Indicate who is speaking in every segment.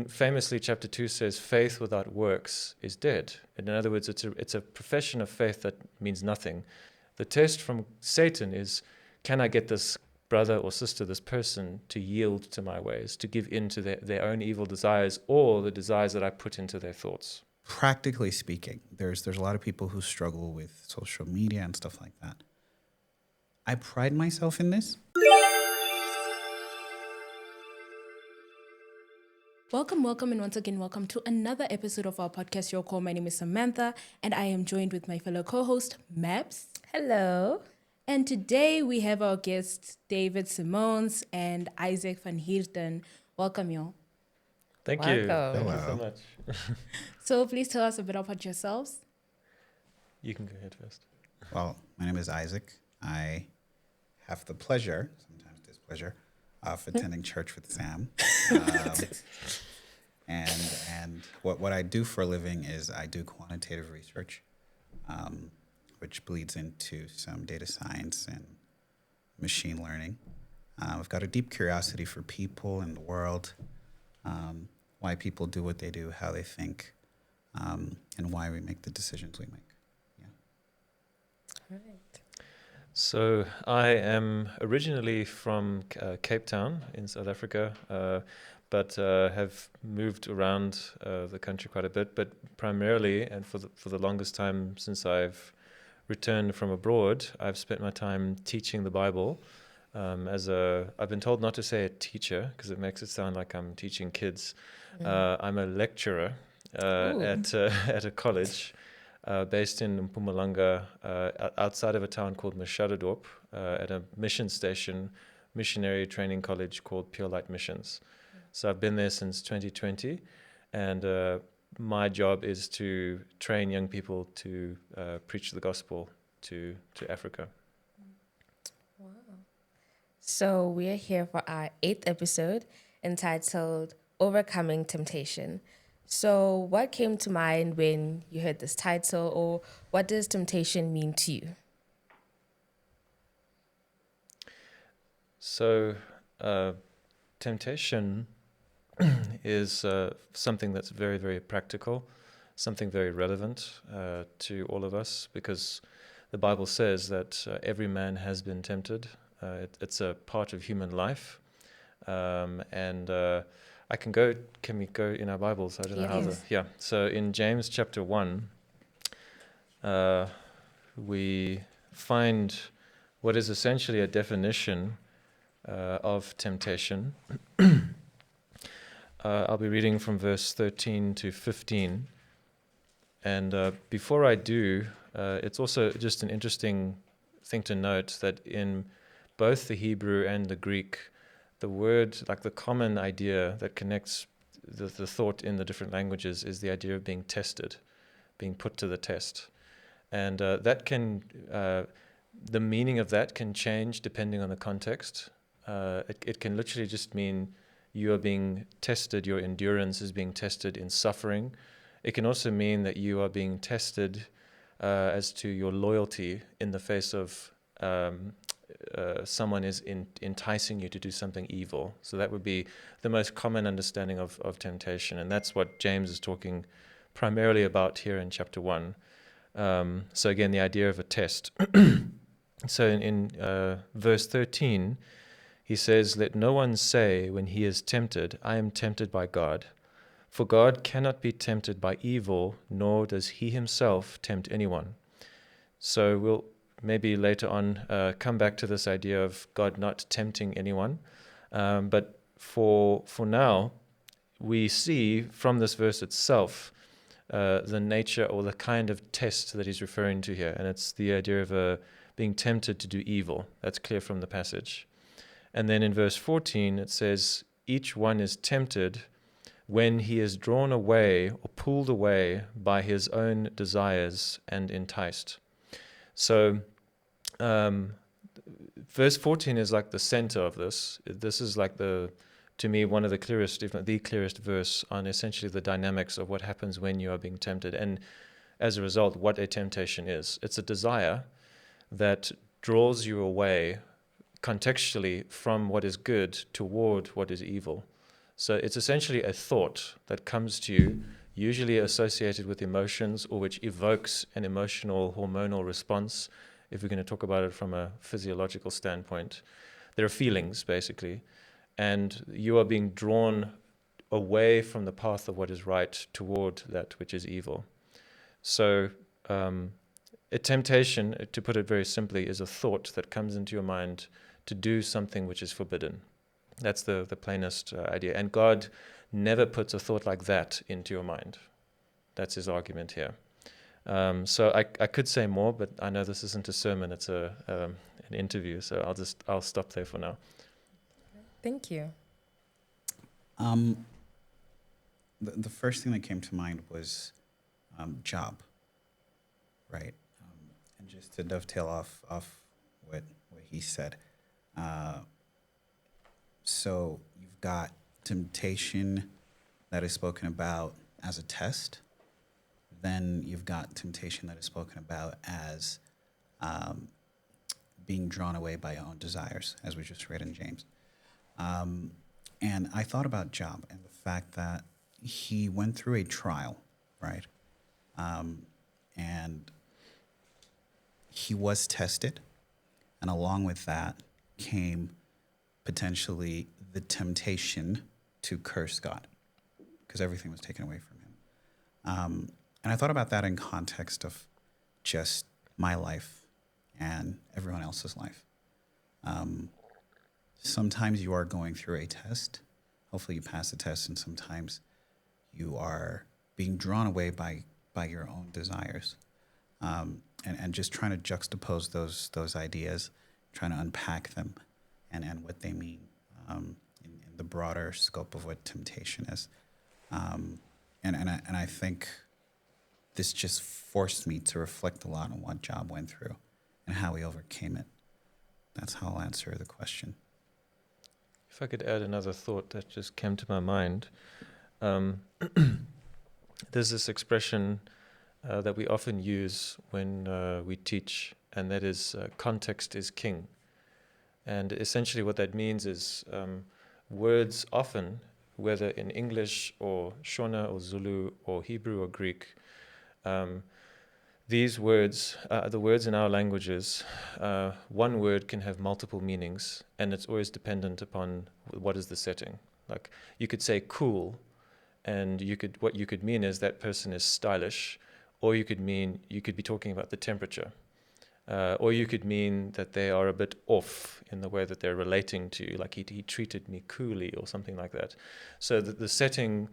Speaker 1: famously, chapter 2 says, faith without works is dead. In other words, it's a profession of faith that means nothing. The test from Satan is, can I get this brother or sister, this person, to yield to my ways, to give in to their own evil desires or the desires that I put into their thoughts?
Speaker 2: Practically speaking, there's a lot of people who struggle with social media and stuff like that. I pride myself in this.
Speaker 3: Welcome, and once again, welcome to another episode of our podcast, Your Call. My name is Samantha, and I am joined with my fellow co-host, Maps.
Speaker 4: Hello.
Speaker 3: And today we have our guests, David Simons and Isaac van Heerden. Welcome, y'all.
Speaker 1: Thank you.
Speaker 4: Welcome.
Speaker 1: Thank you so much.
Speaker 3: So please tell us a bit about yourselves.
Speaker 1: You can go ahead first.
Speaker 2: Well, my name is Isaac. I have the pleasure, sometimes displeasure, of attending church with Sam. And what I do for a living is I do quantitative research, which bleeds into some data science and machine learning. I've got a deep curiosity for people and the world, why people do what they do, how they think, and why we make the decisions we make.
Speaker 4: All right.
Speaker 1: So I am originally from Cape Town in South Africa, but have moved around the country quite a bit. But primarily, and for the longest time since I've returned from abroad, I've spent my time teaching the Bible. I've been told not to say a teacher because it makes it sound like I'm teaching kids. I'm a lecturer at a college. Based in Mpumalanga, outside of a town called Mashadadorp, at a mission station, missionary training college called Pure Light Missions. So I've been there since 2020, and my job is to train young people to preach the gospel to Africa.
Speaker 4: Wow. So we are here for our 8th episode entitled Overcoming Temptation. So what came to mind when you heard this title, or what does temptation mean to you?
Speaker 1: So temptation is something that's very, very practical, something very relevant to all of us, because the Bible says that every man has been tempted. It's a part of human life. Can we go in our Bibles? I don't know how
Speaker 4: Yes.
Speaker 1: So in James chapter 1, we find what is essentially a definition of temptation. I'll be reading from verse 13 to 15. And before I do, it's also just an interesting thing to note that in both the Hebrew and the Greek, the word, like the common idea that connects the thought in the different languages, is the idea of being tested, being put to the test. And the meaning of that can change depending on the context. It can literally just mean you are being tested, your endurance is being tested in suffering. It can also mean that you are being tested as to your loyalty in the face of someone is enticing you to do something evil. So that would be the most common understanding of temptation. And that's what James is talking primarily about here in chapter 1. So again, the idea of a test. So in verse 13, he says, "Let no one say when he is tempted, I am tempted by God. For God cannot be tempted by evil, nor does he himself tempt anyone." So we'll maybe later on come back to this idea of God not tempting anyone. But for now, we see from this verse itself the nature or the kind of test that he's referring to here. And it's the idea of being tempted to do evil. That's clear from the passage. And then in verse 14, it says, "Each one is tempted when he is drawn away or pulled away by his own desires and enticed." So verse 14 is like the center of this. This is like to me, one of the clearest, if not the clearest verse on essentially the dynamics of what happens when you are being tempted. And as a result, what a temptation is. It's a desire that draws you away contextually from what is good toward what is evil. So it's essentially a thought that comes to you, usually associated with emotions, or which evokes an emotional hormonal response, if we're going to talk about it from a physiological standpoint. There are feelings, basically, and you are being drawn away from the path of what is right toward that which is evil. So a temptation, to put it very simply, is a thought that comes into your mind to do something which is forbidden. That's the plainest idea. And God never puts a thought like that into your mind. That's his argument here. So I could say more, but I know this isn't a sermon, it's an interview, so I'll stop there for now.
Speaker 4: Thank you.
Speaker 2: The first thing that came to mind was job, right? And just to dovetail off what he said. So you've got temptation that is spoken about as a test. Then you've got temptation that is spoken about as being drawn away by your own desires, as we just read in James. And I thought about Job and the fact that he went through a trial, right? And he was tested. And along with that came potentially the temptation to curse God because everything was taken away from him. And I thought about that in context of just my life and everyone else's life. Sometimes you are going through a test. Hopefully you pass the test, and sometimes you are being drawn away by your own desires. And just trying to juxtapose those ideas, trying to unpack them and what they mean in the broader scope of what temptation is. And I think this just forced me to reflect a lot on what Job went through and how he overcame it. That's how I'll answer the question.
Speaker 1: If I could add another thought that just came to my mind. There's this expression that we often use when we teach, and that is context is king. And essentially what that means is words often, whether in English or Shona or Zulu or Hebrew or Greek, these words, the words in our languages, one word can have multiple meanings, and it's always dependent upon what is the setting. Like you could say cool, and what you could mean is that person is stylish, or you could be talking about the temperature. Or you could mean that they are a bit off in the way that they're relating to you, like he treated me coolly or something like that. So the setting,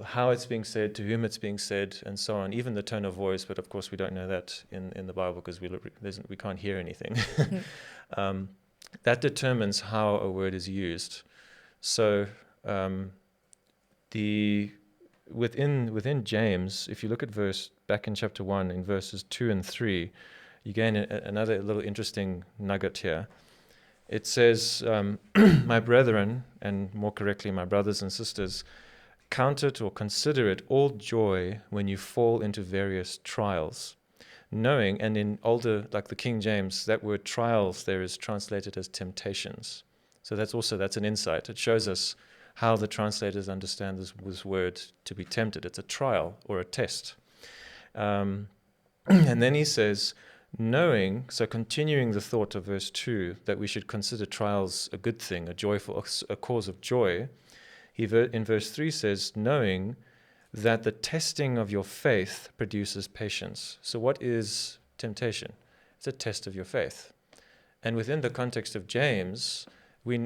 Speaker 1: how it's being said, to whom it's being said, and so on, even the tone of voice, but of course we don't know that in the Bible because we can't hear anything. That determines how a word is used. So within James, if you look at back in chapter 1, in verses 2 and 3, you gain another little interesting nugget here. It says, my brethren, and more correctly, my brothers and sisters, count it or consider it all joy when you fall into various trials, knowing, and in older, like the King James, that word trials there is translated as temptations. So that's an insight. It shows us how the translators understand this word to be tempted. It's a trial or a test. And then he says, knowing, so continuing the thought of verse 2, that we should consider trials a good thing, a cause of joy, he in verse 3 says, knowing that the testing of your faith produces patience. So what is temptation? It's a test of your faith. And within the context of James,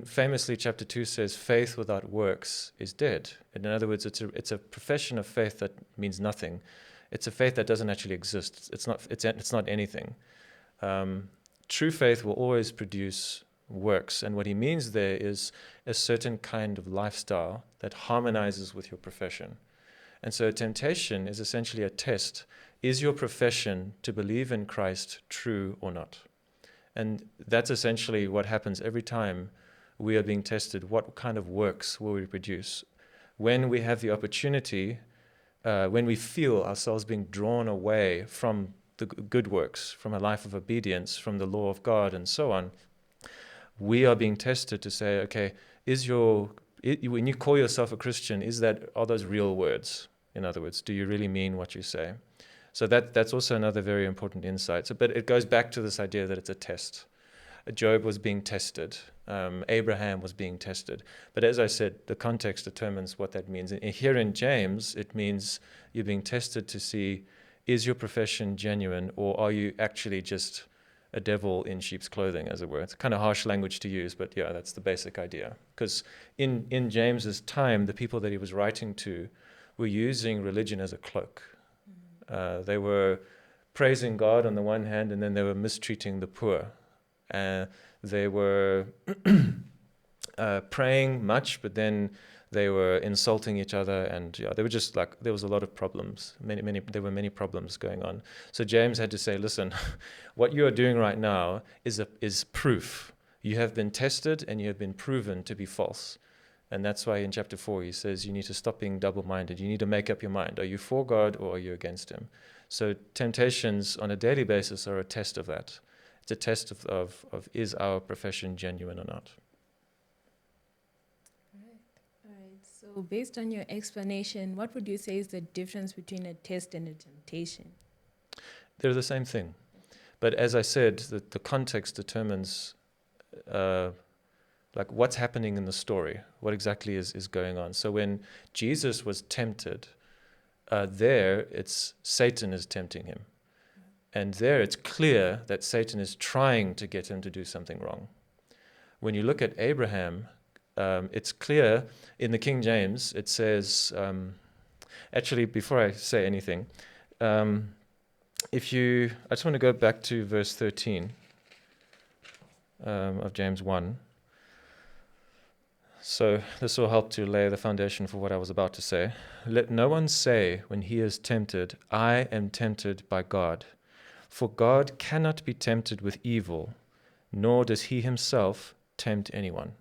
Speaker 1: famously chapter 2 says, faith without works is dead. In other words, it's a profession of faith that means nothing. It's a faith that doesn't actually exist. It's not anything. True faith will always produce works, and what he means there is a certain kind of lifestyle that harmonizes with your profession. And so temptation is essentially a test. Is your profession to believe in Christ true or not? And that's essentially what happens every time we are being tested. What kind of works will we produce? When we have the opportunity, when we feel ourselves being drawn away from the good works, from a life of obedience, from the law of God and so on, we are being tested to say, okay, is your when you call yourself a Christian, are those real words? In other words, do you really mean what you say? So that's also another very important insight. But it goes back to this idea that it's a test. Job was being tested. Abraham was being tested. But as I said, the context determines what that means. And here in James, it means you're being tested to see, is your profession genuine, or are you actually just a devil in sheep's clothing, as it were? It's kind of harsh language to use, but yeah, that's the basic idea. Because in James's time, the people that he was writing to were using religion as a cloak. They were praising God on the one hand, and then they were mistreating the poor. They were praying much, but then they were insulting each other, and they were just like, there was a lot of problems. There were many problems going on. So James had to say, listen, what you are doing right now is proof. You have been tested and you have been proven to be false. And that's why in chapter 4 he says you need to stop being double-minded. You need to make up your mind. Are you for God or are you against him? So temptations on a daily basis are a test of that. It's a test of is our profession genuine or not.
Speaker 3: All right. So based on your explanation, what would you say is the difference between a test and a temptation?
Speaker 1: They're the same thing. But as I said, the context determines like what's happening in the story, what exactly is going on. So when Jesus was tempted, there it's Satan is tempting him. And there it's clear that Satan is trying to get him to do something wrong. When you look at Abraham, it's clear in the King James, it says, actually, before I say anything, I just want to go back to verse 13 of James 1. So this will help to lay the foundation for what I was about to say. Let no one say when he is tempted, I am tempted by God. For God cannot be tempted with evil, nor does he himself tempt anyone.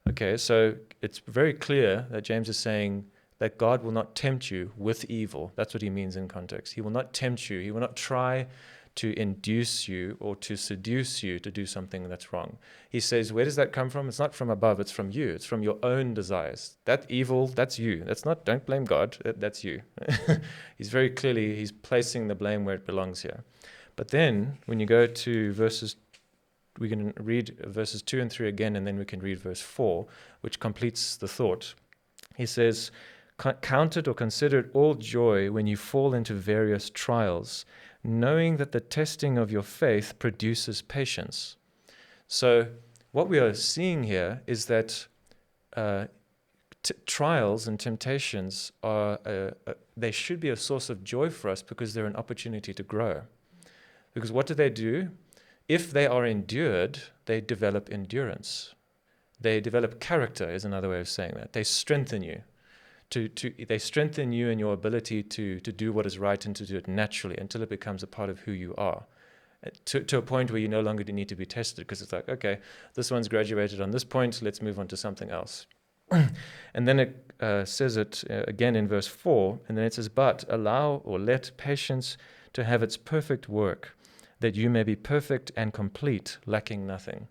Speaker 1: Okay, so it's very clear that James is saying that God will not tempt you with evil. That's what he means in context. He will not tempt you. He will not try to induce you or to seduce you to do something that's wrong. He says, where does that come from? It's not from above, it's from you. It's from your own desires. That evil, that's you. Don't blame God, that's you. He's placing the blame where it belongs here. But then, when you go to we can read verses 2 and 3 again, and then we can read verse 4, which completes the thought. He says, count it or consider it all joy when you fall into various trials, knowing that the testing of your faith produces patience. So what we are seeing here is that trials and temptations they should be a source of joy for us because they're an opportunity to grow. Because what do? If they are endured, they develop endurance. They develop character, is another way of saying that. They strengthen you. They strengthen you in your ability to do what is right and to do it naturally until it becomes a part of who you are. To a point where you no longer need to be tested because it's like, okay, this one's graduated on this point, let's move on to something else. And then it says it again in verse 4, and then it says, but allow or let patience to have its perfect work, that you may be perfect and complete, lacking nothing.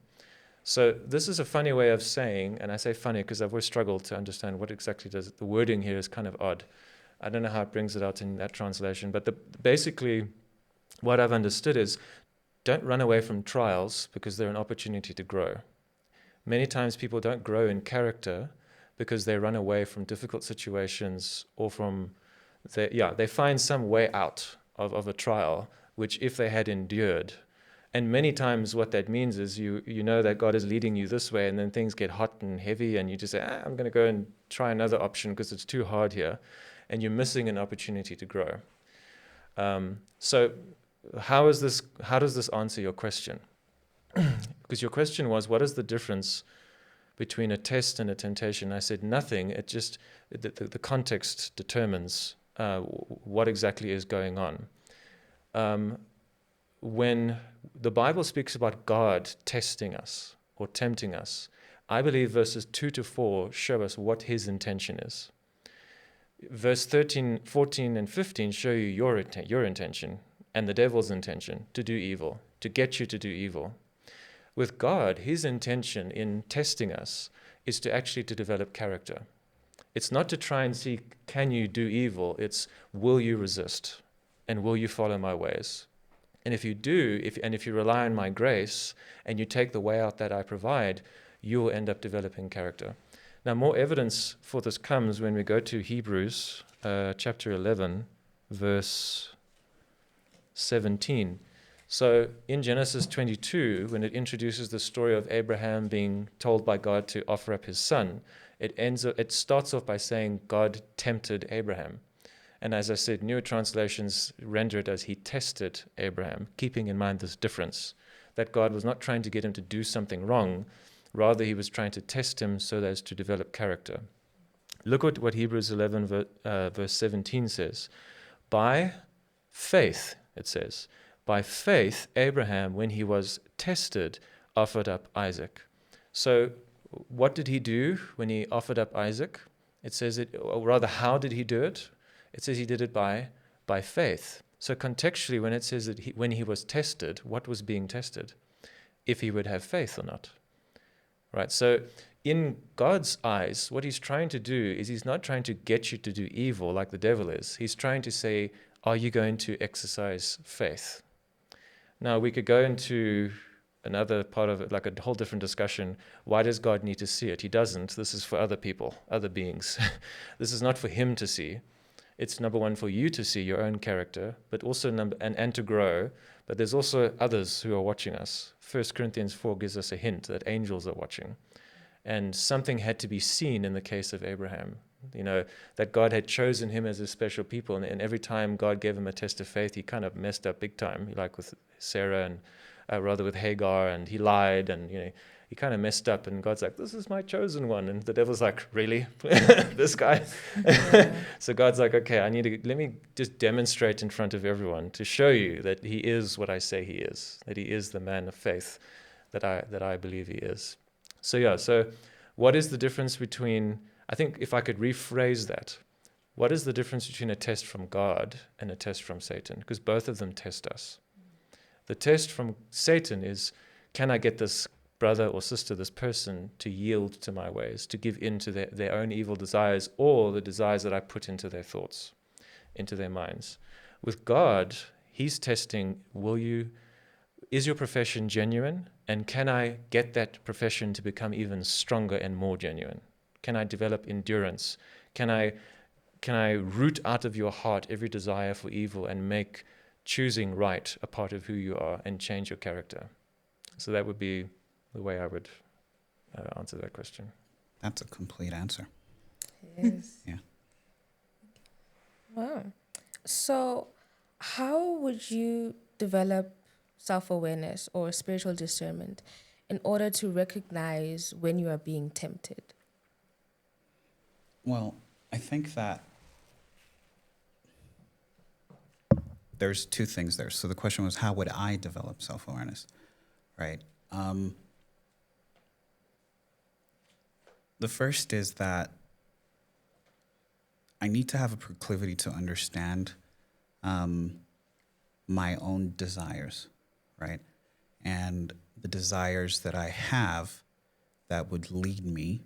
Speaker 1: So this is a funny way of saying, and I say funny because I've always struggled to understand what exactly does it. The wording here is kind of odd. I don't know how it brings it out in that translation, but basically what I've understood is don't run away from trials because they're an opportunity to grow. Many times people don't grow in character because they run away from difficult situations or they find some way out of a trial, which if they had endured. And many times what that means is you know that God is leading you this way, and then things get hot and heavy, and you just say, I'm going to go and try another option because it's too hard here. And you're missing an opportunity to grow. So how does this answer your question? Because your question was, what is the difference between a test and a temptation? I said nothing. It just, the context determines what exactly is going on. When the Bible speaks about God testing us or tempting us, I believe verses 2 to 4 show us what his intention is. Verse 13, 14, and 15 show you your intention and the devil's intention to do evil, to get you to do evil. With God, his intention in testing us is to actually to develop character. It's not to try and see, can you do evil? It's, will you resist? And will you follow my ways? And if you do, if you rely on my grace and you take the way out that I provide, you will end up developing character. Now, more evidence for this comes when we go to Hebrews chapter 11, verse 17. So in Genesis 22, when it introduces the story of Abraham being told by God to offer up his son, it starts off by saying God tempted Abraham. And as I said, newer translations render it as he tested Abraham, keeping in mind this difference, that God was not trying to get him to do something wrong, rather he was trying to test him so as to develop character. Look at what Hebrews 11 verse 17 says. By faith, it says, by faith, Abraham, when he was tested, offered up Isaac. So what did he do when he offered up Isaac? It says or rather, how did he do it? It says he did it by faith. So contextually, when it says that when he was tested, what was being tested? If he would have faith or not. Right? So in God's eyes, what he's trying to do is he's not trying to get you to do evil like the devil is. He's trying to say, are you going to exercise faith? Now, we could go into another part of it, like a whole different discussion. Why does God need to see it? He doesn't. This is for other people, other beings. This is not for him to see. It's number one for you to see your own character, but also and to grow. But there's also others who are watching us. 1 Corinthians 4 gives us a hint that angels are watching. And something had to be seen in the case of Abraham. That God had chosen him as a special people. And every time God gave him a test of faith, he kind of messed up big time, like with Sarah and rather with Hagar, and he lied, and he kind of messed up, and God's like, this is my chosen one. And the devil's like, really? This guy? Yeah. So God's like, okay, let me just demonstrate in front of everyone to show you that he is what I say he is, that he is the man of faith that I believe he is. So what is the difference between, I think if I could rephrase that, what is the difference between a test from God and a test from Satan? Because both of them test us. The test from Satan is, can I get this brother or sister, this person, to yield to my ways, to give in to their own evil desires or the desires that I put into their thoughts, into their minds? With God, he's testing, is your profession genuine? And can I get that profession to become even stronger and more genuine? Can I develop endurance? Can I root out of your heart every desire for evil and make choosing right a part of who you are and change your character? So that would be the way I would answer that question.
Speaker 2: That's a complete answer.
Speaker 4: Yes.
Speaker 2: Yeah.
Speaker 4: Wow. So how would you develop self-awareness or spiritual discernment in order to recognize when you are being tempted?
Speaker 2: Well, I think that there's two things there. So the question was, how would I develop self-awareness, right? The first is that I need to have a proclivity to understand my own desires, right? And the desires that I have that would lead me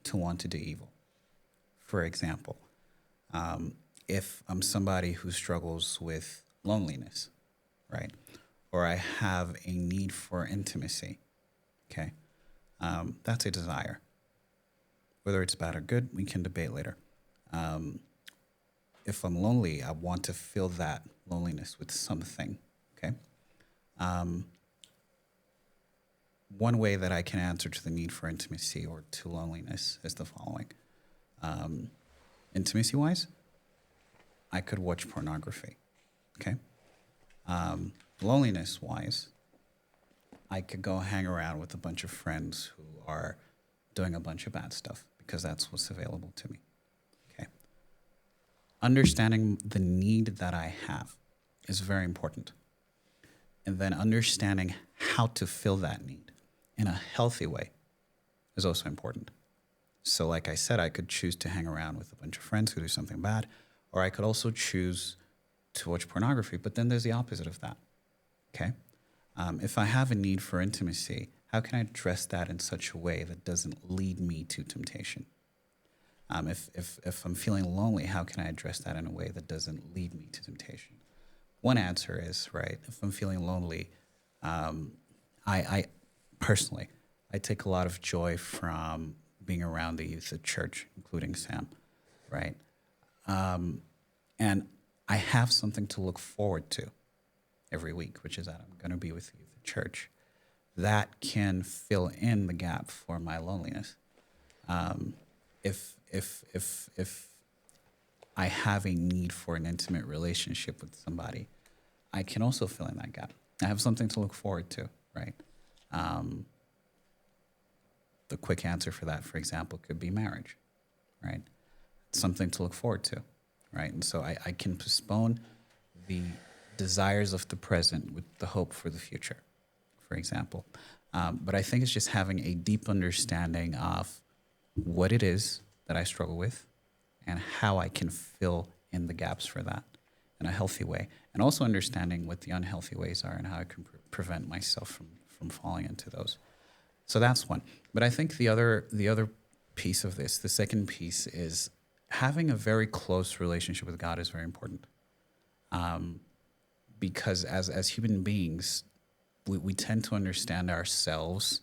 Speaker 2: to want to do evil. For example, if I'm somebody who struggles with loneliness, right? Or I have a need for intimacy, okay? That's a desire. Whether it's bad or good, we can debate later. If I'm lonely, I want to fill that loneliness with something, okay? One way that I can answer to the need for intimacy or to loneliness is the following. Intimacy-wise, I could watch pornography, okay? Loneliness-wise, I could go hang around with a bunch of friends who are doing a bunch of bad stuff because that's what's available to me, okay? Understanding the need that I have is very important. And then understanding how to fill that need in a healthy way is also important. So like I said, I could choose to hang around with a bunch of friends who do something bad, or I could also choose to watch pornography, but then there's the opposite of that, okay? If I have a need for intimacy, how can I address that in such a way that doesn't lead me to temptation? If I'm feeling lonely, how can I address that in a way that doesn't lead me to temptation? One answer is, right, if I'm feeling lonely, I personally, I take a lot of joy from being around the youth at church, including Sam, right? And I have something to look forward to every week, which is that I'm going to be with the youth at church. That can fill in the gap for my loneliness. If I have a need for an intimate relationship with somebody, I can also fill in that gap. I have something to look forward to, right? The quick answer for that, for example, could be marriage, right? Something to look forward to, right? And so I can postpone the desires of the present with the hope for the future, for example. But I think it's just having a deep understanding of what it is that I struggle with and how I can fill in the gaps for that in a healthy way. And also understanding what the unhealthy ways are and how I can prevent myself from falling into those. So that's one. But I think the other piece of this, the second piece, is having a very close relationship with God is very important. Because as human beings, we tend to understand ourselves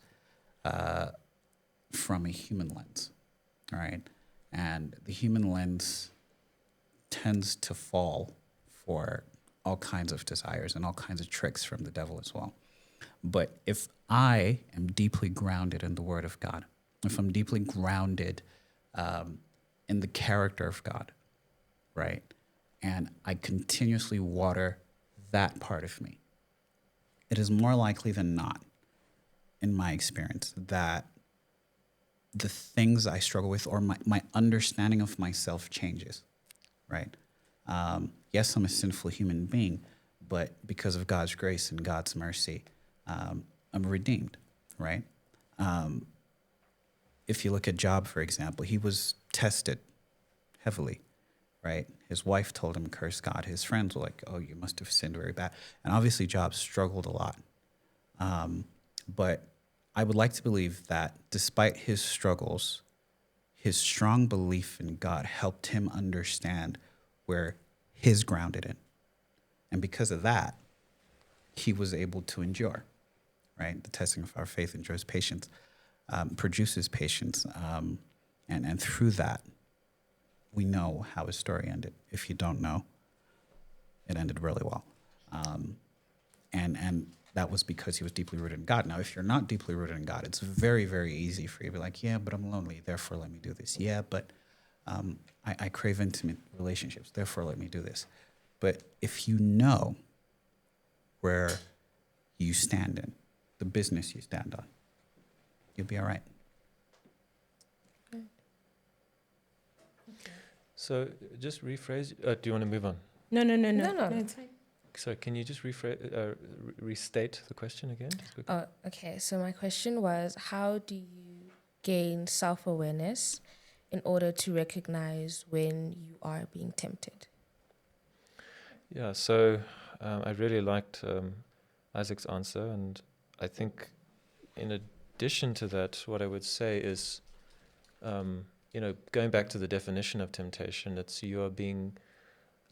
Speaker 2: from a human lens, all right? And the human lens tends to fall for all kinds of desires and all kinds of tricks from the devil as well. But if I am deeply grounded in the Word of God, if I'm deeply grounded in the character of God, right, and I continuously water that part of me, it is more likely than not, in my experience, that the things I struggle with or my understanding of myself changes, right? Yes, I'm a sinful human being, but because of God's grace and God's mercy, I'm redeemed, right? If you look at Job, for example, he was tested heavily, right? His wife told him, curse God. His friends were like, oh, you must have sinned very bad. And obviously Job struggled a lot. But I would like to believe that despite his struggles, his strong belief in God helped him understand where he's grounded in. And because of that, he was able to endure, right? The testing of our faith endures patience, produces patience. And through that, we know how his story ended. If you don't know, it ended really well. And that was because he was deeply rooted in God. Now, if you're not deeply rooted in God, it's very, very easy for you to be like, yeah, but I'm lonely, therefore let me do this. Yeah, but I crave intimate relationships, therefore let me do this. But if you know where you stand in, the business you stand on, you'll be all right.
Speaker 1: So just rephrase. Do you want to move on?
Speaker 3: No.
Speaker 4: No.
Speaker 3: It's fine.
Speaker 1: So can you just restate the question again? Just quickly?
Speaker 4: Oh, okay. So my question was, how do you gain self-awareness in order to recognize when you are being tempted?
Speaker 1: Yeah, so I really liked Isaac's answer, and I think in addition to that, what I would say is, going back to the definition of temptation, it's you are being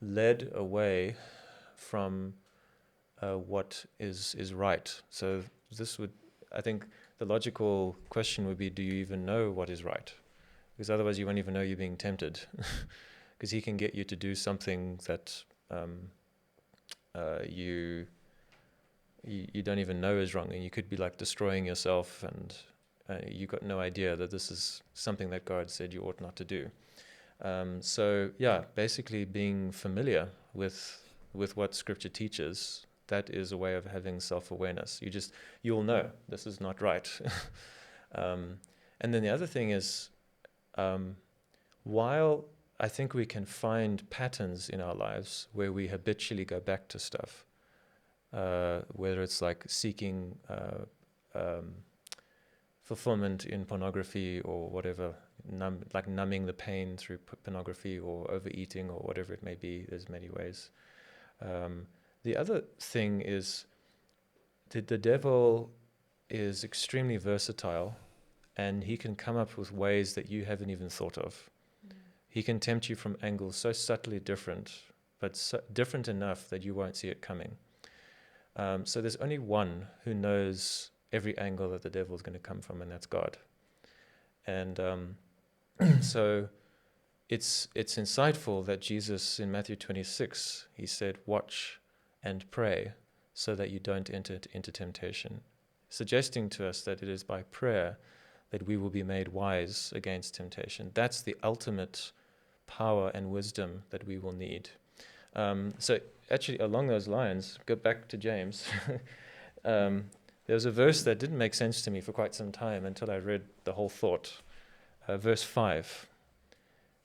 Speaker 1: led away from what is right. So I think the logical question would be, do you even know what is right? Because otherwise you won't even know you're being tempted. Because he can get you to do something that you don't even know is wrong, and you could be like destroying yourself, and you got no idea that this is something that God said you ought not to do. So yeah, basically being familiar with what Scripture teaches, that is a way of having self-awareness. You'll know this is not right. And then the other thing is, while I think we can find patterns in our lives where we habitually go back to stuff, whether it's like seeking fulfillment in pornography or whatever, numbing the pain through pornography or overeating or whatever it may be. There's many ways. The other thing is, the devil is extremely versatile, and he can come up with ways that you haven't even thought of. He can tempt you from angles so subtly different, but so different enough that you won't see it coming. So there's only one who knows every angle that the devil is going to come from, and that's God. And so it's insightful that Jesus in Matthew 26, he said, watch and pray so that you don't enter into temptation, suggesting to us that it is by prayer that we will be made wise against temptation. That's the ultimate power and wisdom that we will need. So actually, along those lines, go back to James. There was a verse that didn't make sense to me for quite some time until I read the whole thought. Verse 5.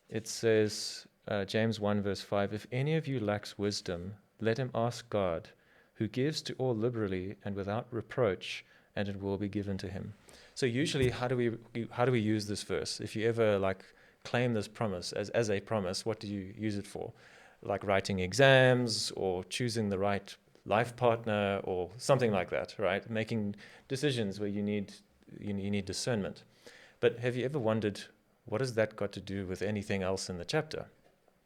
Speaker 1: It says, James 1 verse 5, if any of you lacks wisdom, let him ask God, who gives to all liberally and without reproach, and it will be given to him. So usually, how do we use this verse? If you ever claim this promise as a promise, what do you use it for? Like writing exams or choosing the right life partner or something like that, right? Making decisions where you need discernment. But have you ever wondered, what has that got to do with anything else in the chapter?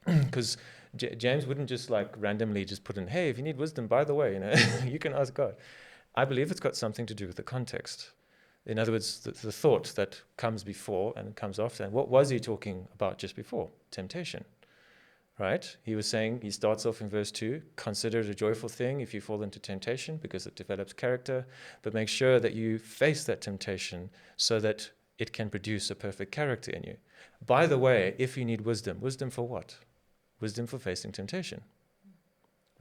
Speaker 1: Because James wouldn't just randomly just put in, hey, if you need wisdom, by the way, you can ask God. I believe it's got something to do with the context. In other words, the thought that comes before and comes after. And what was he talking about just before? Temptation, right? He was saying, he starts off in verse 2, consider it a joyful thing if you fall into temptation because it develops character, but make sure that you face that temptation so that it can produce a perfect character in you. By the way, if you need wisdom, wisdom for what? Wisdom for facing temptation,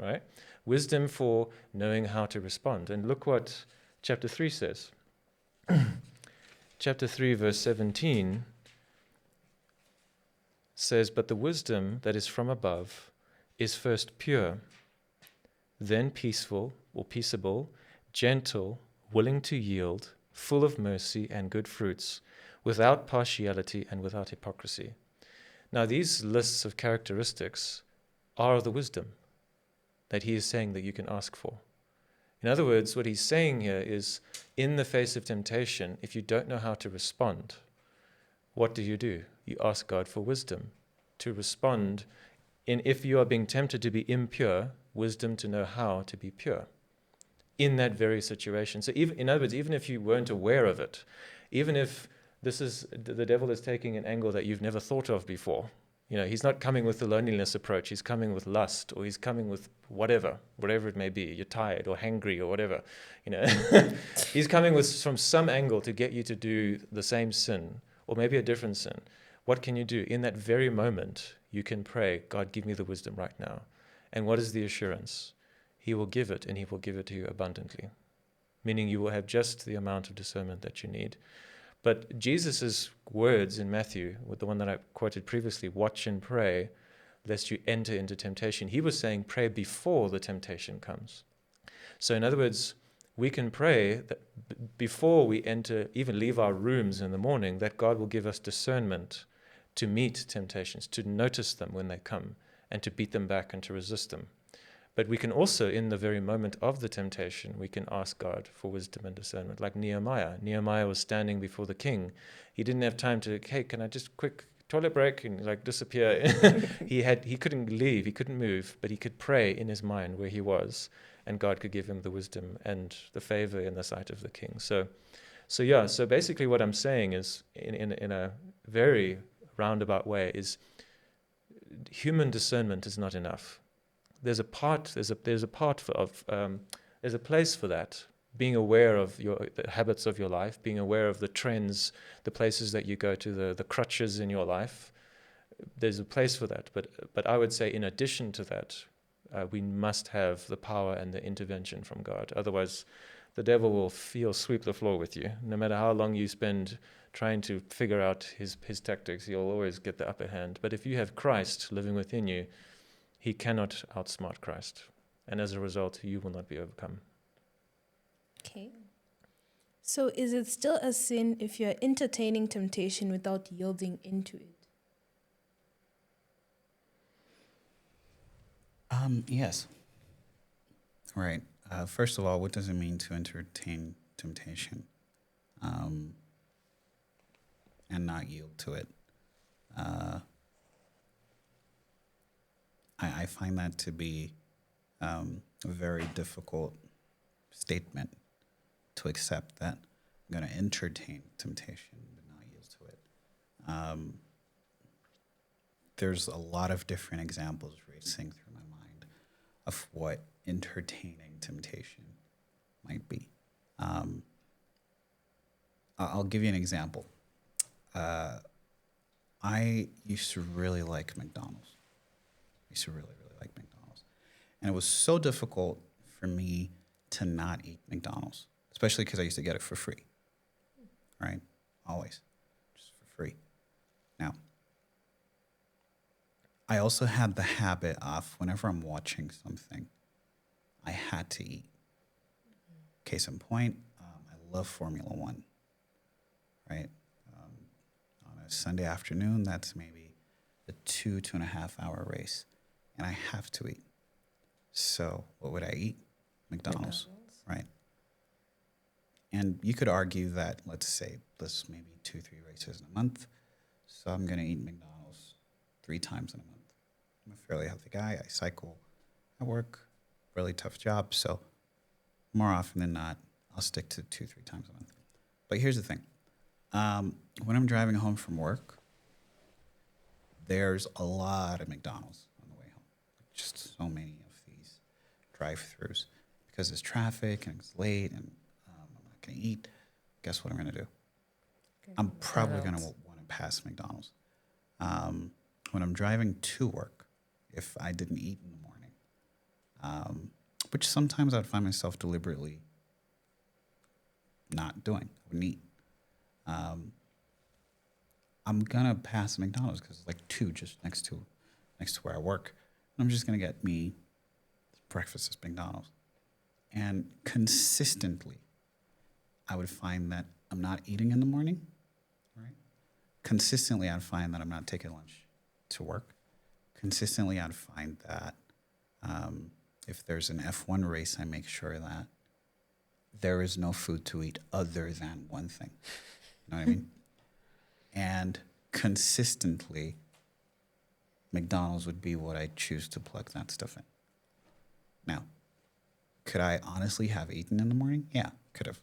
Speaker 1: right? Wisdom for knowing how to respond. And look what chapter 3 says. Chapter 3, verse 17 says, but the wisdom that is from above is first pure, then peaceful or peaceable, gentle, willing to yield, full of mercy and good fruits, without partiality and without hypocrisy. Now, these lists of characteristics are the wisdom that he is saying that you can ask for. In other words, what he's saying here is, in the face of temptation, if you don't know how to respond, what do? You ask God for wisdom to respond. If you are being tempted to be impure, wisdom to know how to be pure in that very situation. So in other words, even if you weren't aware of it, even if this is the devil is taking an angle that you've never thought of before, he's not coming with the loneliness approach, he's coming with lust, or he's coming with whatever it may be, you're tired or hangry or whatever, he's coming from some angle to get you to do the same sin, or maybe a different sin. What can you do? In that very moment, you can pray, God, give me the wisdom right now. And what is the assurance? He will give it, and he will give it to you abundantly, meaning you will have just the amount of discernment that you need. But Jesus' words in Matthew, with the one that I quoted previously, watch and pray, lest you enter into temptation. He was saying pray before the temptation comes. So in other words, we can pray that before we even leave our rooms in the morning, that God will give us discernment to meet temptations, to notice them when they come, and to beat them back and to resist them. But we can also, in the very moment of the temptation, we can ask God for wisdom and discernment, like Nehemiah. Nehemiah was standing before the king. He didn't have time to, hey, can I just quick toilet break and disappear? He couldn't leave, he couldn't move, but he could pray in his mind where he was, and God could give him the wisdom and the favor in the sight of the king. So basically what I'm saying is, in a very roundabout way, is human discernment is not enough. There's a place for that. Being aware of the habits of your life, being aware of the trends, the places that you go to, the crutches in your life. There's a place for that. But I would say, in addition to that, we must have the power and the intervention from God. Otherwise, the devil will sweep the floor with you. No matter how long you spend trying to figure out his tactics, he'll always get the upper hand. But if you have Christ living within you, he cannot outsmart Christ. And as a result, you will not be overcome.
Speaker 3: Okay. So is it still a sin if you're entertaining temptation without yielding into it?
Speaker 2: Yes. Right. First of all, what does it mean to entertain temptation and not yield to it. I find that to be a very difficult statement to accept, that I'm going to entertain temptation but not yield to it. There's a lot of different examples racing through my mind of what entertaining temptation might be. I'll give you an example. I used to really like McDonald's. I used to really, really like McDonald's. And it was so difficult for me to not eat McDonald's, especially because I used to get it for free, right? Always, just for free. Now, I also had the habit of whenever I'm watching something, I had to eat. Case in point, I love Formula One, right? On a Sunday afternoon, that's maybe a 2.5 hour race, and I have to eat. So what would I eat? McDonald's, right? And you could argue that, let's say, there's maybe 2-3 races in a month, so I'm going to eat McDonald's 3 times in a month. I'm a fairly healthy guy. I cycle. I work. Really tough job. So more often than not, I'll stick to 2-3 times a month. But here's the thing. When I'm driving home from work, there's a lot of McDonald's on the way home. Just so many of these drive-thrus. Because there's traffic and it's late and I'm not going to eat. Guess what I'm going to do? I'm probably going to want to pass McDonald's. When I'm driving to work, if I didn't eat in the morning, which sometimes I'd find myself deliberately not doing, I wouldn't eat. I'm gonna pass McDonald's because it's like 2 just next to where I work. And I'm just gonna get me breakfast at McDonald's. And consistently, I would find that I'm not eating in the morning, right? Consistently, I'd find that I'm not taking lunch to work. Consistently, I'd find that if there's an F1 race, I make sure that there is no food to eat other than one thing. You know what I mean? And consistently, McDonald's would be what I choose to plug that stuff in. Now, could I honestly have eaten in the morning? Yeah, could have.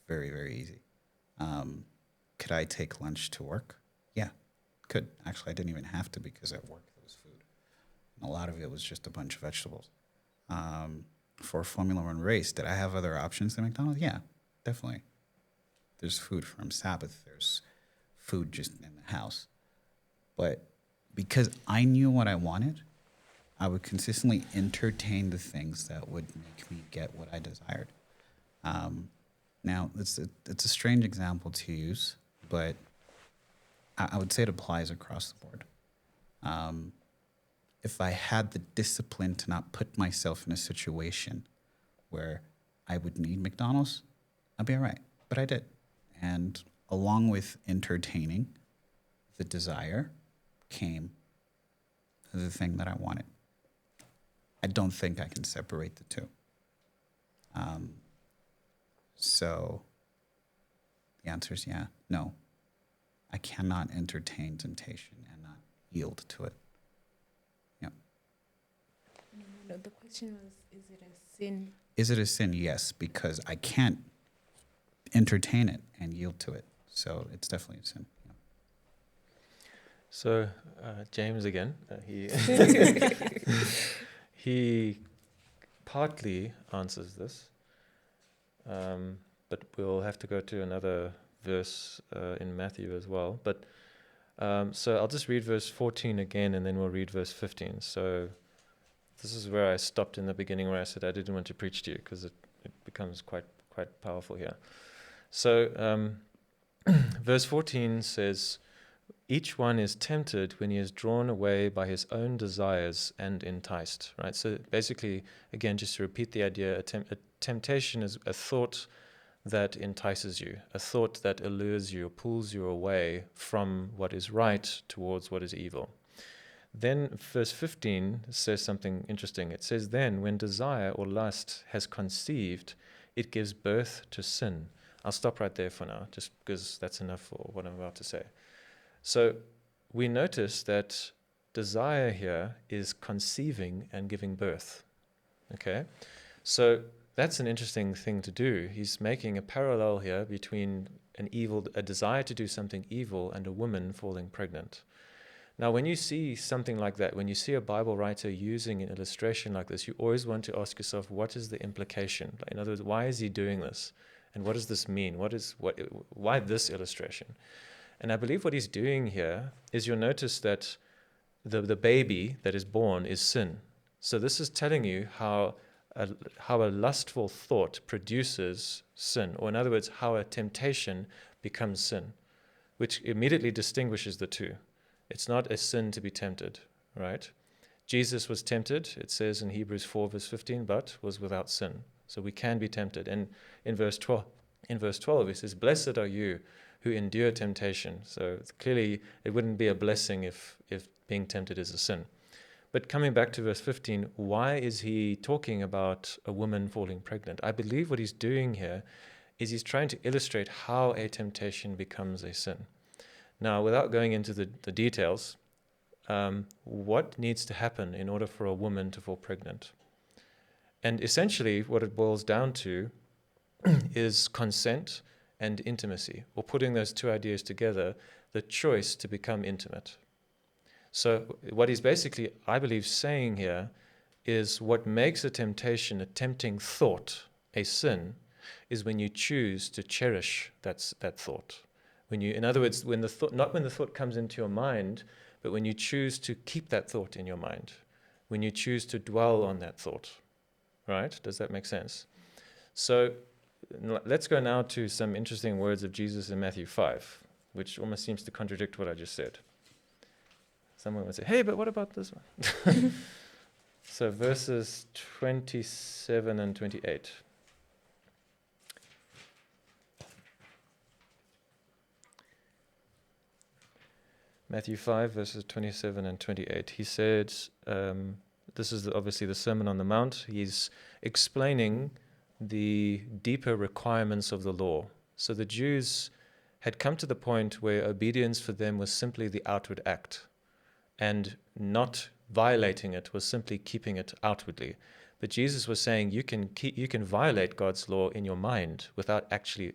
Speaker 2: Very, very easy. Could I take lunch to work? Yeah, could. Actually, I didn't even have to because at work there was food. And a lot of it was just a bunch of vegetables. For a Formula One race, did I have other options than McDonald's? Yeah, definitely. There's food from Sabbath. There's food just in the house. But because I knew what I wanted, I would consistently entertain the things that would make me get what I desired. Now, it's a strange example to use, but I would say it applies across the board. If I had the discipline to not put myself in a situation where I would need McDonald's, I'd be all right. But I did. And along with entertaining the desire came the thing that I wanted. I don't think I can separate the two. So the answer is yeah, no. I cannot entertain temptation and not yield to it. Yeah.
Speaker 3: No, the question was, is it a sin?
Speaker 2: Is it a sin? Yes, because I can't entertain it and yield to it. So it's definitely a sin. Yeah.
Speaker 1: So James again, he partly answers this, but we'll have to go to another verse in Matthew as well. But so I'll just read verse 14 again, and then we'll read verse 15. So this is where I stopped in the beginning, where I said I didn't want to preach to you because it becomes quite powerful here. So verse 14 says, each one is tempted when he is drawn away by his own desires and enticed, right? So basically, again, just to repeat the idea, a temptation is a thought that entices you, a thought that allures you, pulls you away from what is right towards what is evil. Then verse 15 says something interesting. It says, then when desire or lust has conceived, it gives birth to sin. I'll stop right there for now, just because that's enough for what I'm about to say. So we notice that desire here is conceiving and giving birth. Okay? So that's an interesting thing to do. He's making a parallel here between a desire to do something evil and a woman falling pregnant. Now, when you see something like that, when you see a Bible writer using an illustration like this, you always want to ask yourself, what is the implication? In other words, why is he doing this? And what does this mean? Why this illustration? And I believe what he's doing here is you'll notice that the baby that is born is sin. So this is telling you how a lustful thought produces sin, or in other words, how a temptation becomes sin, which immediately distinguishes the two. It's not a sin to be tempted, right? Jesus was tempted, it says in Hebrews 4 verse 15, but was without sin. So we can be tempted. And in verse 12, it says, "Blessed are you who endure temptation." So clearly it wouldn't be a blessing if being tempted is a sin. But coming back to verse 15, why is he talking about a woman falling pregnant? I believe what he's doing here is he's trying to illustrate how a temptation becomes a sin. Now, without going into the details, what needs to happen in order for a woman to fall pregnant? And essentially, what it boils down to is consent and intimacy, or putting those two ideas together, the choice to become intimate. So what he's basically, I believe, saying here is what makes a temptation, a tempting thought, a sin, is when you choose to cherish that thought. In other words, not when the thought comes into your mind, but when you choose to keep that thought in your mind, when you choose to dwell on that thought, right? Does that make sense? So let's go now to some interesting words of Jesus in Matthew 5, which almost seems to contradict what I just said. Someone would say, hey, but what about this one? So verses 27 and 28. Matthew 5, verses 27 and 28. He said, this is obviously the Sermon on the Mount. He's explaining the deeper requirements of the law. So the Jews had come to the point where obedience for them was simply the outward act, and not violating it was simply keeping it outwardly. But Jesus was saying you can violate God's law in your mind without actually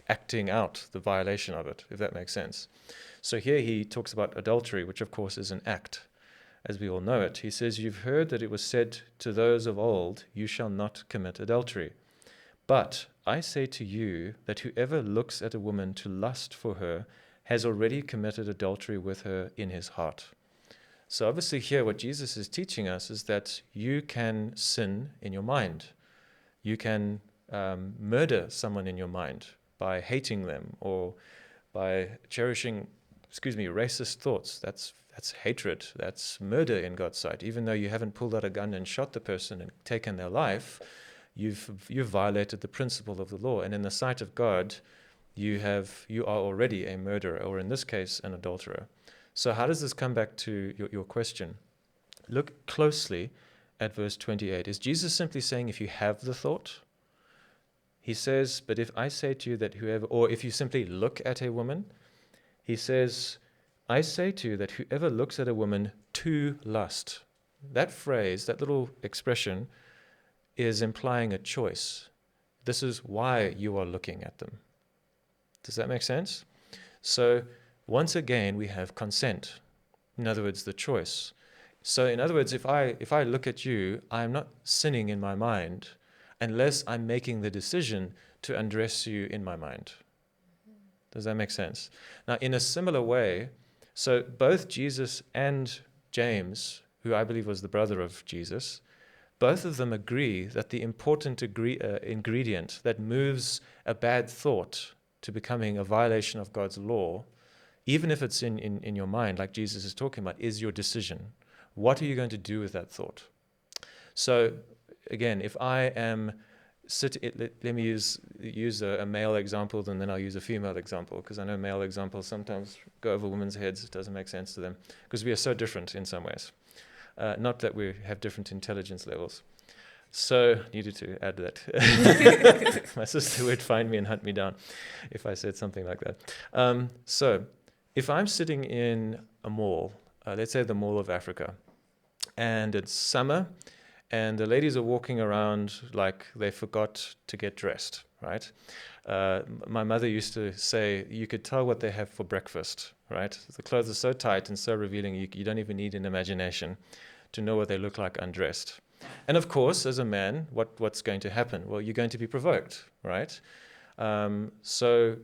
Speaker 1: acting out the violation of it, if that makes sense. So here he talks about adultery, which of course is an act, as we all know it. He says, "You've heard that it was said to those of old, 'You shall not commit adultery.' But I say to you that whoever looks at a woman to lust for her has already committed adultery with her in his heart." So obviously here what Jesus is teaching us is that you can sin in your mind. You can murder someone in your mind by hating them or by cherishing racist thoughts. That's hatred. That's murder in God's sight. Even though you haven't pulled out a gun and shot the person and taken their life, you've violated the principle of the law. And in the sight of God, you are already a murderer, or in this case, an adulterer. So how does this come back to your question? Look closely at verse 28. Is Jesus simply saying if you have the thought? He says, but if I say to you that or if you simply look at a woman, he says, I say to you that whoever looks at a woman to lust. That phrase, that little expression, is implying a choice. This is why you are looking at them. Does that make sense? So once again, we have consent. In other words, the choice. So in other words, if I look at you, I'm not sinning in my mind unless I'm making the decision to undress you in my mind. Does that make sense? Now, in a similar way, so both Jesus and James, who I believe was the brother of Jesus, both of them agree that the important ingredient that moves a bad thought to becoming a violation of God's law, even if it's in your mind, like Jesus is talking about, is your decision. What are you going to do with that thought? So, again, if I am let me use a male example, and then I'll use a female example, because I know male examples sometimes go over women's heads. It doesn't make sense to them, because we are so different in some ways. Not that we have different intelligence levels. So, needed to add that. My sister would find me and hunt me down if I said something like that. So, if I'm sitting in a mall, let's say the Mall of Africa, and it's summer, and the ladies are walking around like they forgot to get dressed, right? My mother used to say you could tell what they have for breakfast, right? The clothes are so tight and so revealing, you don't even need an imagination to know what they look like undressed. And of course, as a man, what's going to happen? Well, you're going to be provoked, right? So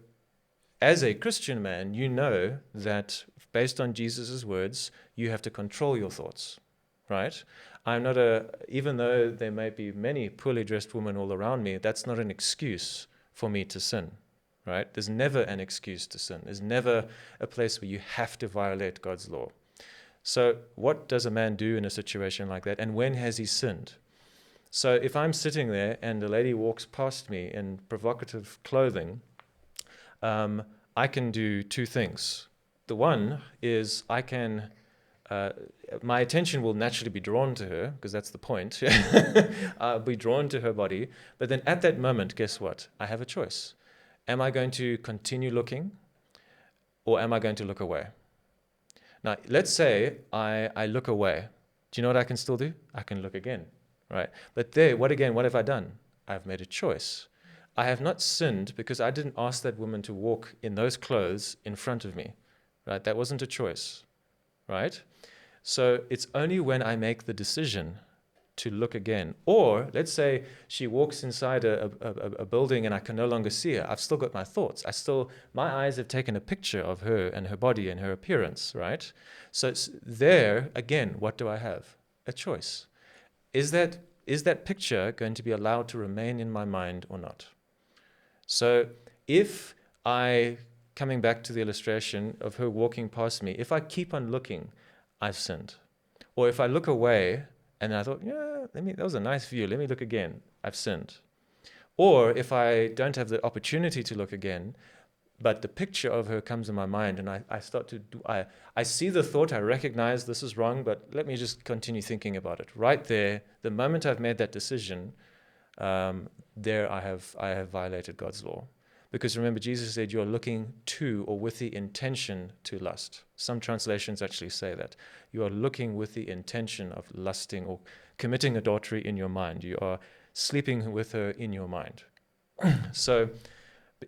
Speaker 1: as a Christian man, you know that based on Jesus' words, you have to control your thoughts, right? Even though there may be many poorly dressed women all around me, that's not an excuse for me to sin, right? There's never an excuse to sin. There's never a place where you have to violate God's law. So what does a man do in a situation like that? And when has he sinned? So if I'm sitting there and a lady walks past me in provocative clothing, I can do two things. The one is my attention will naturally be drawn to her, because that's the point. I'll be drawn to her body. But then at that moment, guess what? I have a choice. Am I going to continue looking, or am I going to look away? Now, let's say I look away. Do you know what I can still do? I can look again, right? But what have I done? I've made a choice. I have not sinned because I didn't ask that woman to walk in those clothes in front of me, right? That wasn't a choice, right? So it's only when I make the decision to look again. Or let's say she walks inside a building and I can no longer see her. I've still got my thoughts. My eyes have taken a picture of her and her body and her appearance, right? So it's there, again, what do I have? A choice. Is that picture going to be allowed to remain in my mind or not? So if coming back to the illustration of her walking past me, if I keep on looking, I've sinned. Or if I look away and I thought, that was a nice view, let me look again, I've sinned. Or if I don't have the opportunity to look again, but the picture of her comes in my mind and I see the thought, I recognize this is wrong, but let me just continue thinking about it. Right there, the moment I've made that decision, there I have violated God's law. Because remember, Jesus said you're looking to or with the intention to lust. Some translations actually say that. You are looking with the intention of lusting or committing adultery in your mind. You are sleeping with her in your mind. So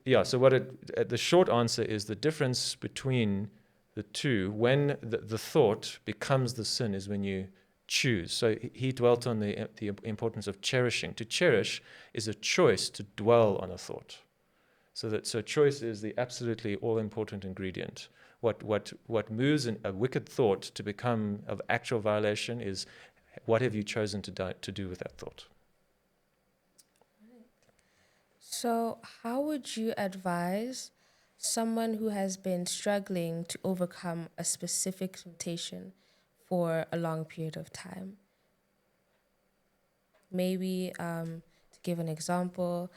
Speaker 1: the short answer is the difference between the two, when the thought becomes the sin, is when you choose. So he dwelt on the importance of cherishing. To cherish is a choice to dwell on a thought. So choice is the absolutely all-important ingredient. What moves a wicked thought to become of actual violation is what have you chosen to do with that thought.
Speaker 4: So how would you advise someone who has been struggling to overcome a specific temptation for a long period of time? Maybe to give an example,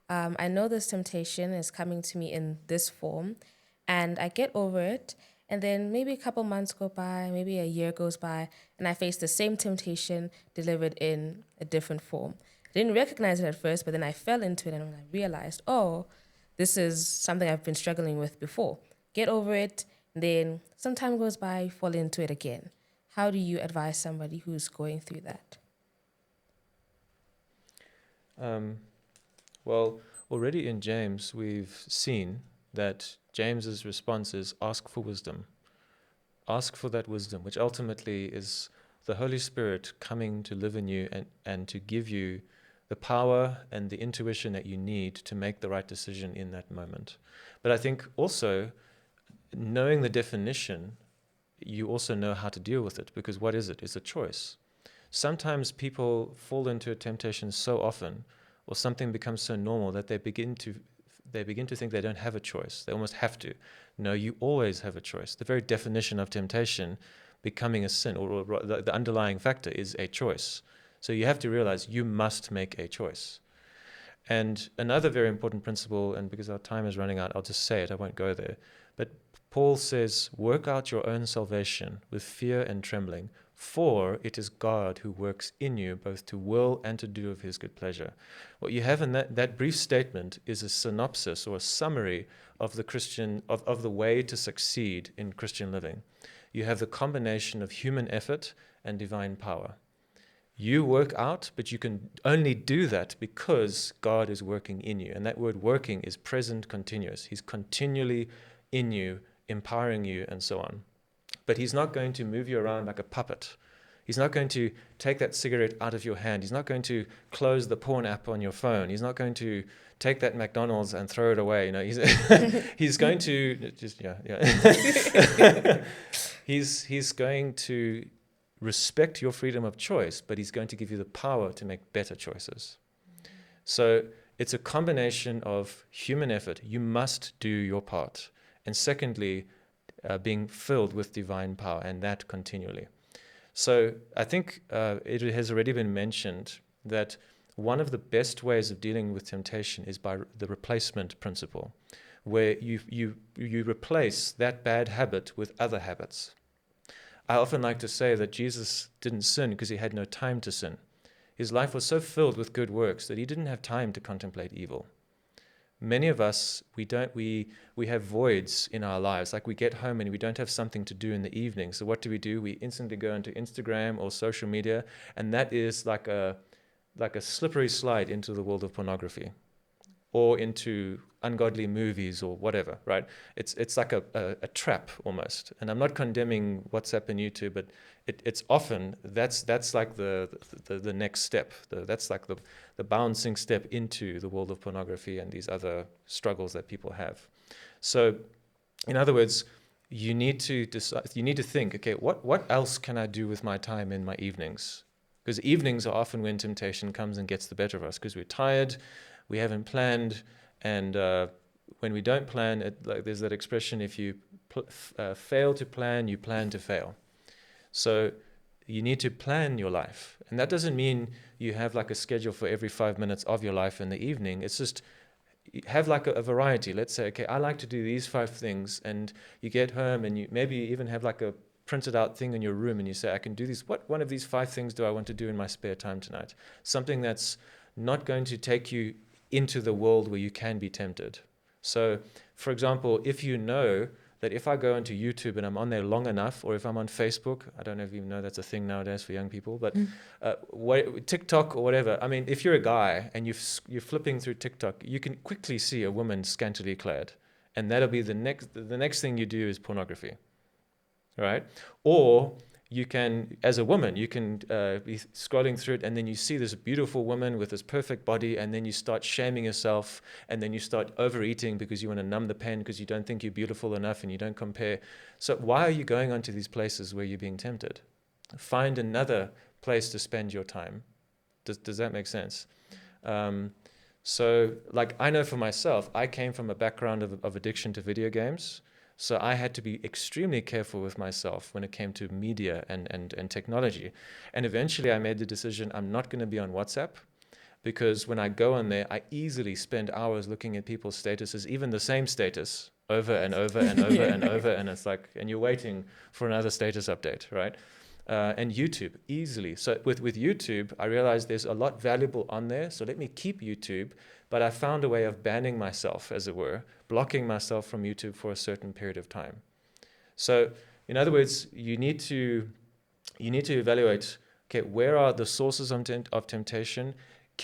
Speaker 4: I know this temptation is coming to me in this form, and I get over it, and then maybe a couple months go by, maybe a year goes by, and I face the same temptation delivered in a different form. I didn't recognize it at first, but then I fell into it and I realized, this is something I've been struggling with before. Get over it, and then some time goes by, you fall into it again. How do you advise somebody who's going through that?
Speaker 1: Well, already in James, we've seen that James's response is ask for wisdom. Ask for that wisdom, which ultimately is the Holy Spirit coming to live in you and to give you the power and the intuition that you need to make the right decision in that moment. But I think also, knowing the definition, you also know how to deal with it, because what is it? It's a choice. Sometimes people fall into a temptation so often, or something becomes so normal that they begin to think they don't have a choice. They almost have to. No, you always have a choice. The very definition of temptation becoming a sin, or the underlying factor, is a choice. So you have to realize you must make a choice. And another very important principle, and because our time is running out, I'll just say it, I won't go there. But Paul says, work out your own salvation with fear and trembling, For it is God who works in you both to will and to do of his good pleasure. What you have in that brief statement is a synopsis or a summary of the way to succeed in Christian living. You have the combination of human effort and divine power. You work out, but you can only do that because God is working in you. And that word working is present continuous. He's continually in you, empowering you, and so on. But he's not going to move you around like a puppet. He's not going to take that cigarette out of your hand. He's not going to close the porn app on your phone. He's not going to take that McDonald's and throw it away. You know, he's going to just he's going to respect your freedom of choice, but he's going to give you the power to make better choices. So it's a combination of human effort. You must do your part. And secondly, being filled with divine power, and that continually. So I think it has already been mentioned that one of the best ways of dealing with temptation is by the replacement principle, where you replace that bad habit with other habits. I often like to say that Jesus didn't sin because he had no time to sin. His life was so filled with good works that he didn't have time to contemplate evil. Many of us, we have voids in our lives. Like we get home and we don't have something to do in the evening. So what do? We instantly go into Instagram or social media, and that is like a slippery slide into the world of pornography or into ungodly movies or whatever, right? It's like a trap almost. And I'm not condemning WhatsApp and YouTube, but it's often that's like the next step. That's like the bouncing step into the world of pornography and these other struggles that people have. So, in other words, you need to decide. You need to think. Okay, what else can I do with my time in my evenings? Because evenings are often when temptation comes and gets the better of us because we're tired, we haven't planned, and when we don't plan, there's that expression: if you fail to plan, you plan to fail. So you need to plan your life. And that doesn't mean you have like a schedule for every 5 minutes of your life in the evening. It's just have like a variety. Let's say, okay, I like to do these 5 things, and you get home and you maybe even have like a printed out thing in your room and you say, I can do these. What one of these 5 things do I want to do in my spare time tonight? Something that's not going to take you into the world where you can be tempted. So, for example, if you know that if I go into YouTube and I'm on there long enough, or if I'm on Facebook, I don't know if you know that's a thing nowadays for young people, but TikTok or whatever. I mean, if you're a guy and you're flipping through TikTok, you can quickly see a woman scantily clad, and that'll be the next thing you do is pornography, right? Or you can, as a woman, you can be scrolling through it, and then you see this beautiful woman with this perfect body, and then you start shaming yourself, and then you start overeating because you want to numb the pain because you don't think you're beautiful enough and you don't compare. So why are you going onto these places where you're being tempted? Find another place to spend your time. Does that make sense? So, like, I know for myself, I came from a background of addiction to video games. So I had to be extremely careful with myself when it came to media and technology. And eventually I made the decision, I'm not going to be on WhatsApp, because when I go on there, I easily spend hours looking at people's statuses, even the same status, over and over and over and over. And it's like, and you're waiting for another status update, right? And YouTube, easily. So with YouTube, I realized there's a lot valuable on there. So let me keep YouTube. But I found a way of banning myself, as it were, blocking myself from YouTube for a certain period of time. So, in other words, you need to evaluate, okay, where are the sources of temptation?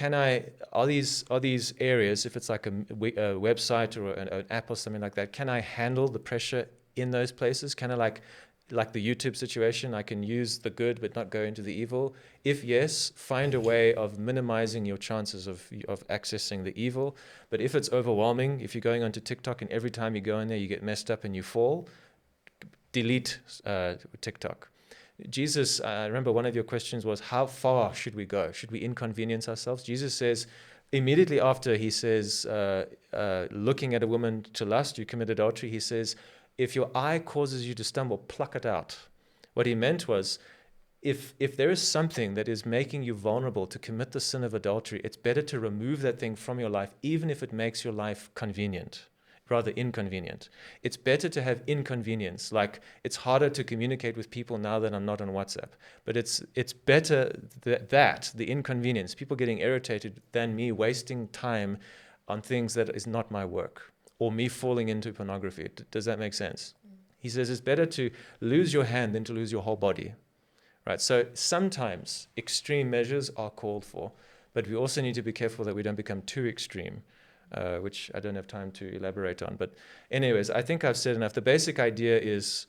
Speaker 1: Are these areas, if it's like a website or an app or something like that, can I handle the pressure in those places? Can I like the YouTube situation, I can use the good but not go into the evil? If yes, find a way of minimizing your chances of accessing the evil. But if it's overwhelming, if you're going onto TikTok and every time you go in there you get messed up and you fall, delete TikTok. Jesus, I remember one of your questions was, how far should we go? Should we inconvenience ourselves? Jesus says, immediately after he says, looking at a woman to lust, you commit adultery, he says, if your eye causes you to stumble, pluck it out. What he meant was, if there is something that is making you vulnerable to commit the sin of adultery, it's better to remove that thing from your life, even if it makes your life convenient. rather inconvenient. It's better to have inconvenience. Like, it's harder to communicate with people now that I'm not on WhatsApp. But it's better that the inconvenience, people getting irritated, than me wasting time on things that is not my work, or me falling into pornography. Does that make sense? He says it's better to lose your hand than to lose your whole body. Right? So sometimes extreme measures are called for, but we also need to be careful that we don't become too extreme, which I don't have time to elaborate on. But anyways, I think I've said enough. The basic idea is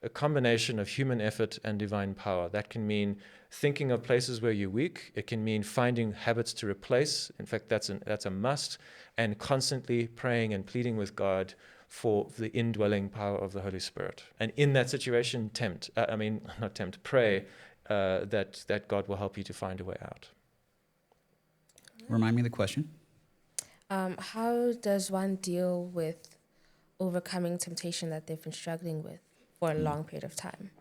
Speaker 1: a combination of human effort and divine power. That can mean thinking of places where you're weak. It can mean finding habits to replace. In fact, that's a must. And constantly praying and pleading with God for the indwelling power of the Holy Spirit. And in that situation, pray that God will help you to find a way out.
Speaker 2: Remind me of the question.
Speaker 4: How does one deal with overcoming temptation that they've been struggling with for a long period of time?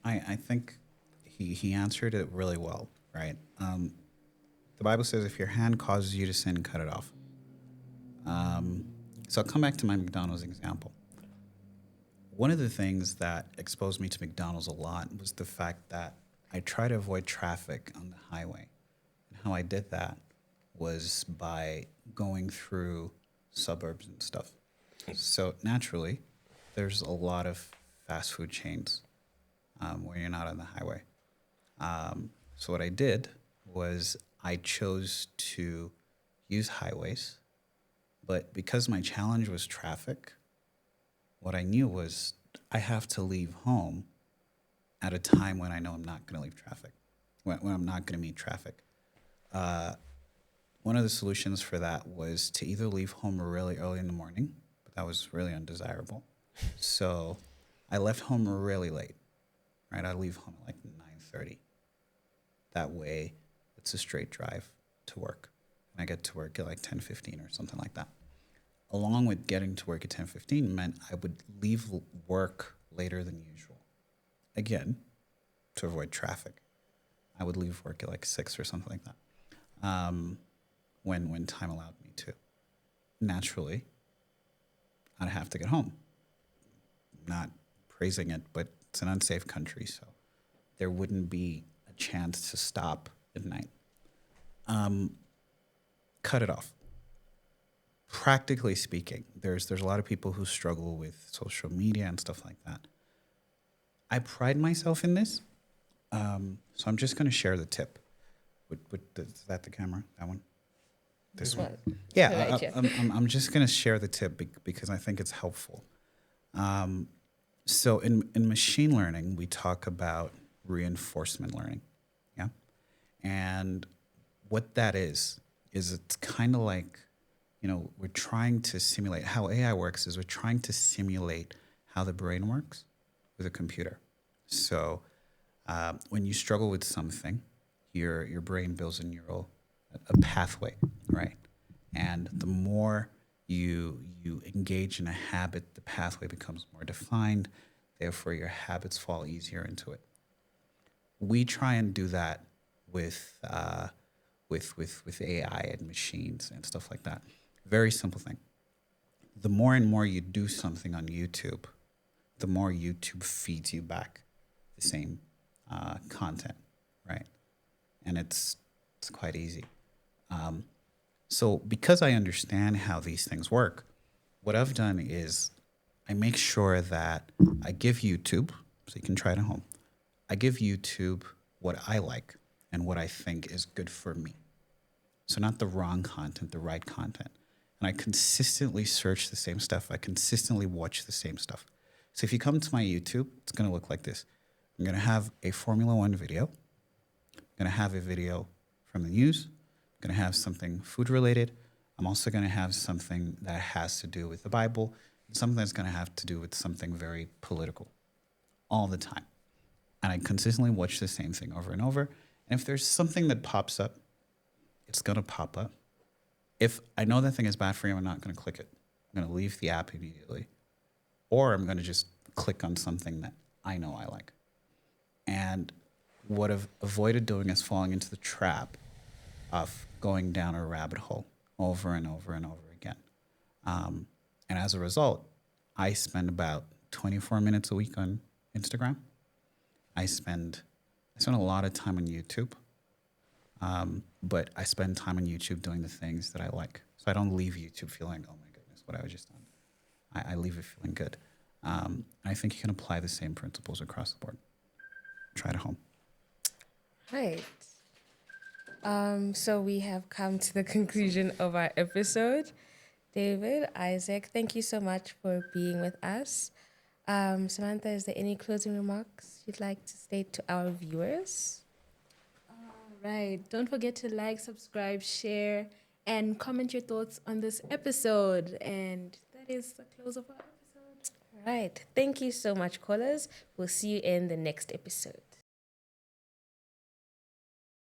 Speaker 2: I think he answered it really well, right? The Bible says if your hand causes you to sin, cut it off. So I'll come back to my McDonald's example. One of the things that exposed me to McDonald's a lot was the fact that I try to avoid traffic on the highway. And how I did that was by going through suburbs and stuff. So naturally, there's a lot of fast food chains where you're not on the highway. So what I did was I chose to use highways, but because my challenge was traffic, what I knew was I have to leave home at a time when I know I'm not going to leave traffic, when I'm not going to meet traffic. One of the solutions for that was to either leave home really early in the morning, but that was really undesirable. So I left home really late, right? I leave home at like 9:30. That way, it's a straight drive to work. And I get to work at like 10:15 or something like that. Along with getting to work at 10:15 meant I would leave work later than usual. Again, to avoid traffic. I would leave work at like 6 or something like that, when time allowed me to. Naturally, I'd have to get home. Not praising it, but it's an unsafe country, so there wouldn't be a chance to stop at night. Cut it off. Practically speaking, there's a lot of people who struggle with social media and stuff like that. I pride myself in this, so I'm just going to share the tip. Is that the camera? That one? This one? Yeah, I'm just going to share the tip because I think it's helpful. So in machine learning, we talk about reinforcement learning, yeah? And what that is it's kind of like, we're trying to simulate how AI works is we're trying to simulate how the brain works with a computer. So when you struggle with something, your brain builds a pathway, right? And the more you engage in a habit, the pathway becomes more defined. Therefore, your habits fall easier into it. We try and do that with AI and machines and stuff like that. Very simple thing. The more and more you do something on YouTube, the more YouTube feeds you back the same content, right? And it's quite easy. So because I understand how these things work, what I've done is I make sure that I give YouTube, so you can try it at home, I give YouTube what I like and what I think is good for me. So not the wrong content, the right content. And I consistently search the same stuff. I consistently watch the same stuff. So if you come to my YouTube, it's going to look like this. I'm going to have a Formula One video. I'm going to have a video from the news. I'm going to have something food related. I'm also going to have something that has to do with the Bible, and something that's going to have to do with something very political all the time. And I consistently watch the same thing over and over. And if there's something that pops up, it's going to pop up. If I know that thing is bad for you, I'm not going to click it. I'm going to leave the app immediately. Or I'm going to just click on something that I know I like. And what I've avoided doing is falling into the trap of going down a rabbit hole over and over and over again. And as a result, I spend about 24 minutes a week on Instagram. I spend a lot of time on YouTube. But I spend time on YouTube doing the things that I like. So I don't leave YouTube feeling, oh my goodness, what I was just done. I leave it feeling good. I think you can apply the same principles across the board. Try it at home.
Speaker 4: Right. So we have come to the conclusion of our episode. David, Isaac, thank you so much for being with us. Samantha, is there any closing remarks you'd like to state to our viewers?
Speaker 3: Right. Don't forget to like, subscribe, share, and comment your thoughts on this episode. And that is the close of our episode.
Speaker 4: Right. Thank you so much, callers. We'll see you in the next episode.